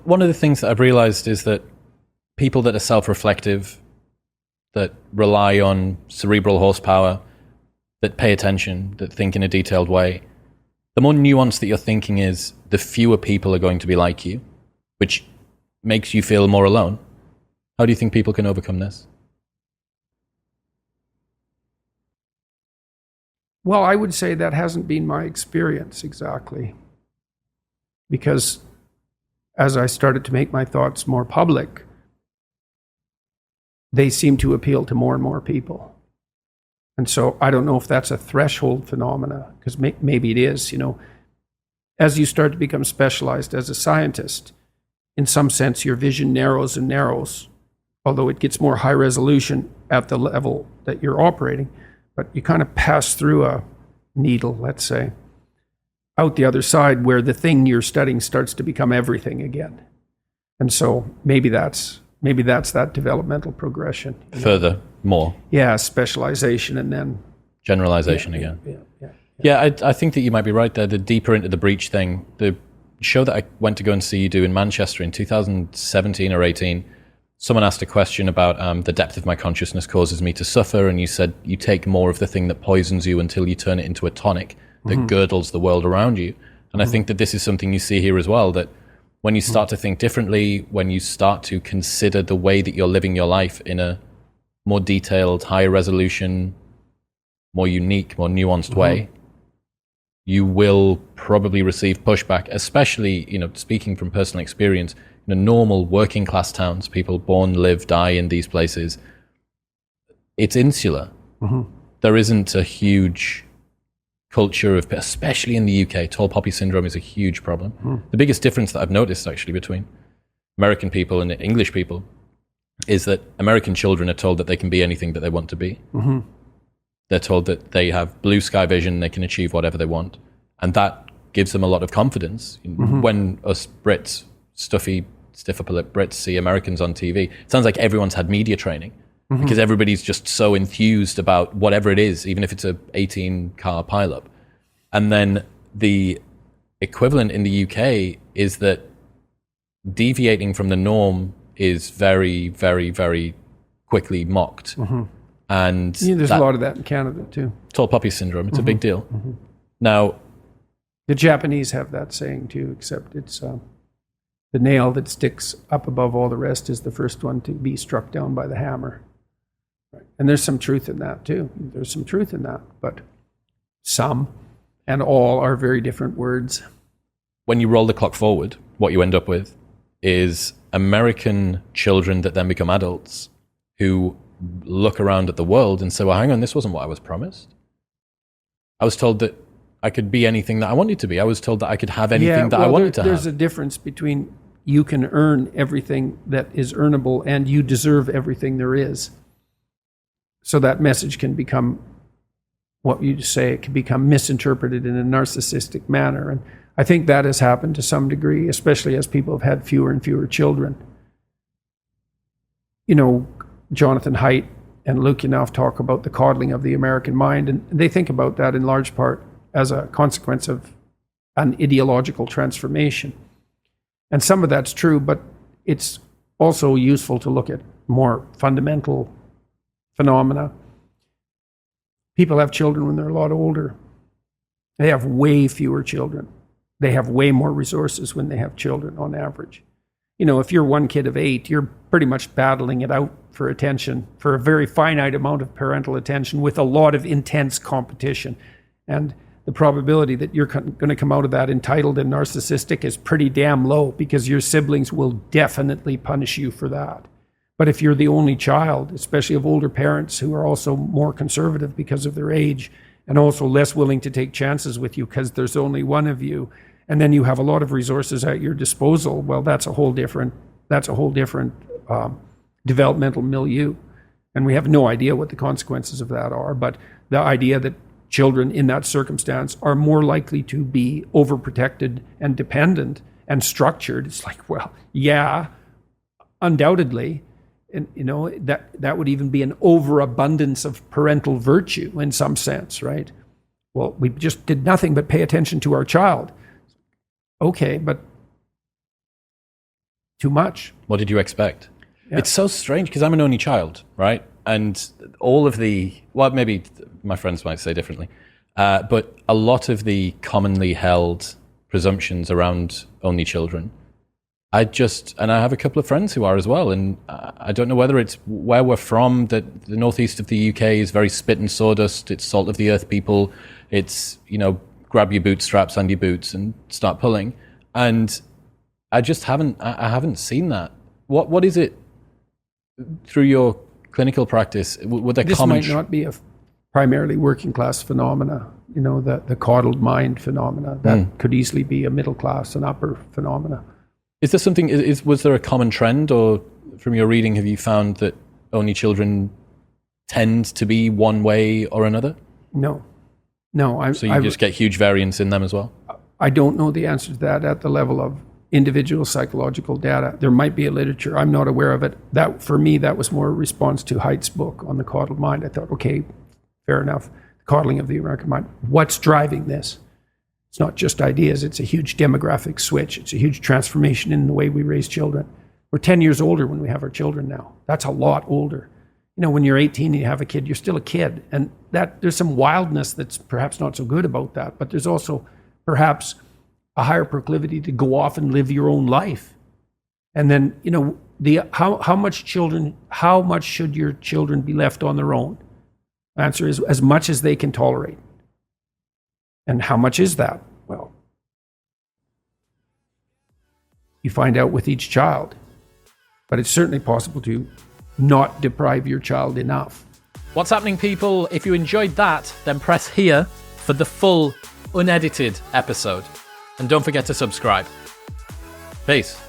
one of the things that I've realized is that people that are self-reflective, that rely on cerebral horsepower, that pay attention, that think in a detailed way, the more nuanced that your thinking is, the fewer people are going to be like you, which makes you feel more alone. How do you think people can overcome this? Well, I would say that hasn't been my experience exactly. Because as I started to make my thoughts more public, they seem to appeal to more and more people. And so I don't know if that's a threshold phenomena, because maybe it is, As you start to become specialized as a scientist, in some sense, your vision narrows and narrows, although it gets more high resolution at the level that you're operating. But you kind of pass through a needle, let's say, out the other side where the thing you're studying starts to become everything again. And so maybe that's that developmental progression. Further, more. Yeah, specialization and then... Generalization again. Yeah, I think that you might be right there. The deeper into the breach thing, the show that I went to go and see you do in Manchester in 2017 or 18, someone asked a question about the depth of my consciousness causes me to suffer, and you said you take more of the thing that poisons you until you turn it into a tonic that girdles the world around you. And I think that this is something you see here as well, that when you start to think differently, when you start to consider the way that you're living your life in a more detailed, higher resolution, more unique, more nuanced way, you will probably receive pushback, especially, speaking from personal experience, in normal working class towns, people born, live, die in these places, it's insular. There isn't a huge culture of, especially in the UK, tall poppy syndrome is a huge problem. The biggest difference that I've noticed actually between American people and English people is that American children are told that they can be anything that they want to be. They're told that they have blue sky vision, they can achieve whatever they want. And that gives them a lot of confidence. When us Brits, stuffy, stiff upper lip Brits see Americans on TV, it sounds like everyone's had media training because everybody's just so enthused about whatever it is, even if it's a 18-car pileup. And then the equivalent in the UK is that deviating from the norm is very, very, very quickly mocked. And there's a lot of that in Canada too. Tall poppy syndrome, it's a big deal. Now, the Japanese have that saying too, except it's the nail that sticks up above all the rest is the first one to be struck down by the hammer. Right. And there's some truth in that too. There's some truth in that, but some and all are very different words. When you roll the clock forward, what you end up with is American children that then become adults who look around at the world and say, well, hang on, this wasn't what I was promised. I was told that I could be anything that I wanted to be. I was told that I could have anything that I wanted to have. There's a difference between you can earn everything that is earnable and you deserve everything there is. So that message can become, what you say, it can become misinterpreted in a narcissistic manner. And I think that has happened to some degree, especially as people have had fewer and fewer children. Jonathan Haidt and Luke Yanoff talk about the coddling of the American mind, and they think about that in large part as a consequence of an ideological transformation. And some of that's true, but it's also useful to look at more fundamental phenomena. People have children when they're a lot older. They have way fewer children. They have way more resources when they have children on average. If you're one kid of 8, you're pretty much battling it out for attention, for a very finite amount of parental attention with a lot of intense competition. And the probability that you're going to come out of that entitled and narcissistic is pretty damn low, because your siblings will definitely punish you for that. But if you're the only child, especially of older parents who are also more conservative because of their age and also less willing to take chances with you because there's only one of you, and then you have a lot of resources at your disposal, well, that's a whole different developmental milieu. And we have no idea what the consequences of that are. But the idea that children in that circumstance are more likely to be overprotected and dependent and structured, it's like, well, yeah, undoubtedly. And that would even be an overabundance of parental virtue in some sense, right? Well, we just did nothing but pay attention to our child. Okay, but too much. What did you expect? It's so strange because I'm an only child, right? And all of maybe my friends might say differently, but a lot of the commonly held presumptions around only children, and I have a couple of friends who are as well, and I don't know whether it's where we're from, that the northeast of the UK is very spit and sawdust, it's salt of the earth people, it's, grab your bootstraps and your boots and start pulling. And I just haven't seen that. What is it through your clinical practice? Would there this might not be a primarily working class phenomena, the coddled mind phenomena. That could easily be a middle class and upper phenomena. Is there something, was there a common trend, or from your reading, have you found that only children tend to be one way or another? No. So you just get huge variance in them as well? I don't know the answer to that at the level of individual psychological data. There might be a literature. I'm not aware of it. That, for me, that was more a response to Haidt's book on the coddled mind. I thought, okay, fair enough. The coddling of the American mind. What's driving this? It's not just ideas. It's a huge demographic switch. It's a huge transformation in the way we raise children. We're 10 years older when we have our children now. That's a lot older. When you're 18 and you have a kid, you're still a kid. And that there's some wildness that's perhaps not so good about that. But there's also perhaps a higher proclivity to go off and live your own life. And then, how much should your children be left on their own? The answer is as much as they can tolerate. And how much is that? Well, you find out with each child. But it's certainly possible to not deprive your child enough. What's happening, people? If you enjoyed that, then press here for the full, unedited episode. And don't forget to subscribe. Peace.